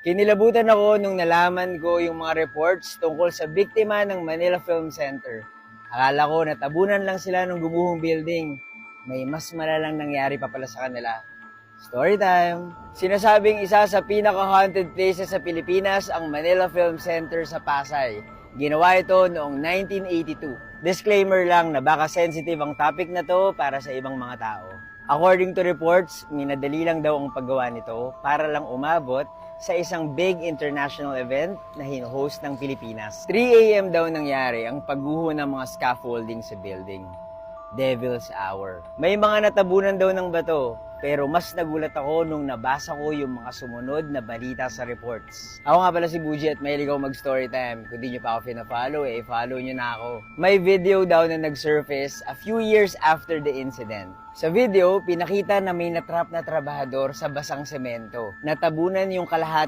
Kinilabutan ako nung nalaman ko yung mga reports tungkol sa biktima ng Manila Film Center. Akala ko natabunan lang sila ng gumuhong building. May mas malalang nangyari pa pala sa kanila. Story time! Sinasabing isa sa pinaka-haunted places sa Pilipinas ang Manila Film Center sa Pasay. Ginawa ito noong 1982. Disclaimer lang na baka sensitive ang topic na to para sa ibang mga tao. According to reports, minadali lang daw ang paggawa nito para lang umabot sa isang big international event na hino-host ng Pilipinas. 3 a.m. daw nangyari ang pagguho ng mga scaffolding sa building. Devil's Hour. May mga natabunan daw ng bato, pero mas nagulat ako nung nabasa ko yung mga sumunod na balita sa reports. Ako nga pala si Buji at mahilig ako mag-storytime. Kung di nyo pa ako fina-follow, follow nyo na ako. May video daw na nag-surface a few years after the incident. Sa video, pinakita na may natrap na trabahador sa basang semento. Natabunan yung kalahati